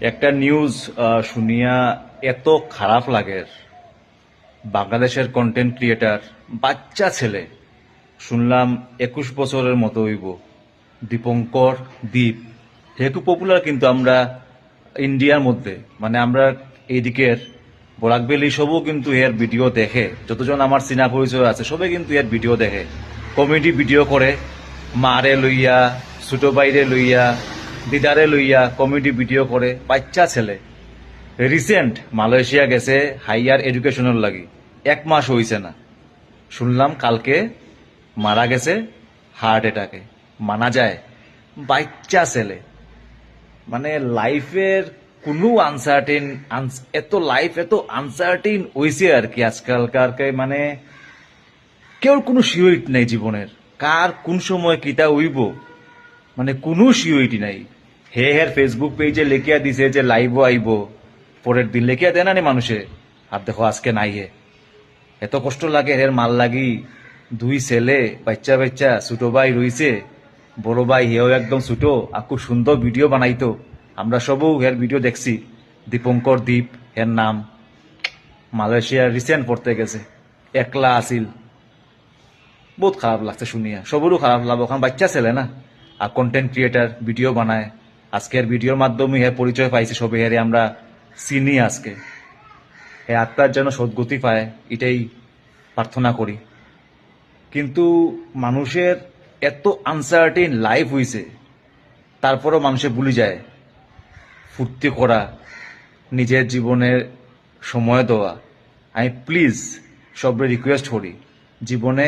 একটা নিউজ শুনিয়া এত খারাপ লাগে। বাংলাদেশের কন্টেন্ট ক্রিয়েটার বাচ্চা ছেলে শুনলাম 21 বছরের মতো হইব, দীপঙ্কর দীপ। যেহেতু পপুলার কিন্তু আমরা ইন্ডিয়ার মধ্যে, মানে আমরা এইদিকের বরাক ভ্যালি সবও কিন্তু এর ভিডিও দেখে। যতজন আমার চিনা পরিচয় আছে সবে কিন্তু এর ভিডিও দেখে, কমেডি ভিডিও করে, মারে লইয়া, ছোট বাইরে লইয়া, দিদারে লইয়া কমেডি ভিডিও করে। বাচ্চা ছেলে রিসেন্ট মালয়েশিয়া গেছে হাইয়ার এডুকেশনের লাগি, 1 মাস হইছে না, শুনলাম কালকে মারা গেছে হার্ট অ্যাটাকে। মানা যায়? বাচ্চা ছেলে, মানে লাইফের কোনো আনসার্টেন, এত লাইফ এত আনসার্টেন হইছে আর কি আজকালকার। মানে কেউ কোনো সিওরিটি নাই জীবনের, কার কোন সময় কিতা হইব মানে কোনো সিওরিটি নাই। হের ফেসবুক পেজে লেখিয়া দিছে যে লাইভও আইব, পরের দিন লেখিয়া দেয় না নি মানুষে, আর দেখো আজকে নাই হে। এত কষ্ট লাগে হের মাল লাগি। 2 ছেলে, বাচ্চা বাচ্চা, ছোট ভাই রইছে, বড় ভাই হেও একদম ছোট, আর খুব সুন্দর ভিডিও বানাইতো। আমরা সবও হের ভিডিও দেখছি। দীপঙ্কর দীপ হের নাম, মালয়েশিয়ার রিসেন্ট পড়তে গেছে, একলা আসিল। বহুত খারাপ লাগছে শুনিয়া, সবরও খারাপ লাগবে, ওখানে বাচ্চা ছেলে না, আর কন্টেন্ট ক্রিয়েটার ভিডিও বানায়। আজকের ভিডিওর মাধ্যমে হে পরিচয় পাইছে সবে, হেরে আমরা চিনি আজকে। হে আত্মার যেন সদ্গতি পায়, এটাই প্রার্থনা করি। কিন্তু মানুষের এত আনসার্টেন লাইফ হইছে, তারপরও মানুষে ভুলে যায় ফুর্তি করা, নিজের জীবনের সময় দেওয়া। আমি প্লিজ সবরে রিকোয়েস্ট করি, জীবনে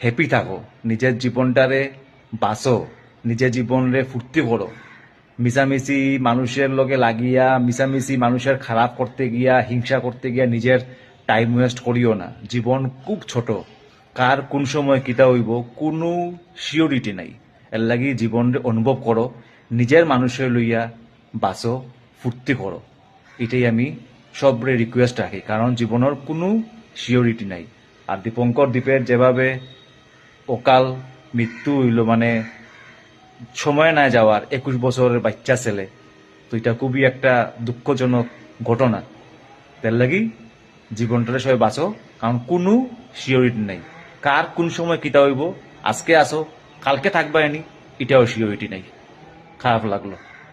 হ্যাপি থাকো, নিজের জীবনটারে বাঁচো, নিজের জীবনরে ফুর্তি করো। মিশামিশি মানুষের লগে লাগিয়া, মিশামিশি মানুষের খারাপ করতে গিয়া, হিংসা করতে গিয়া নিজের টাইম ওয়েস্ট করিও না। জীবন খুব ছোট, কার কোন সময় কিতা হইব কোনো সিওরিটি নাই। এর লাগি জীবন অনুভব করো, নিজের মানুষের লইয়া বাঁচো, ফুর্তি করো। এটাই আমি সবরে রিকোয়েস্ট রাখি, কারণ জীবনের কোনো সিওরিটি নাই। আর দীপঙ্কর দ্বীপের যেভাবে অকাল মৃত্যু হইল, মানে সময় না যাওয়ার, 21 বছরের বাচ্চা ছেলে, তো এটা খুবই একটা দুঃখজনক ঘটনা। তার লাগি জীবনটারে সবাই বাঁচো, কারণ কোনো সিওরিটি নাই, কার কোন সময় কিতা হইব। আজকে আসো, কালকে থাকবা এনি, এটাও সিওরিটি নাই। খারাপ লাগলো।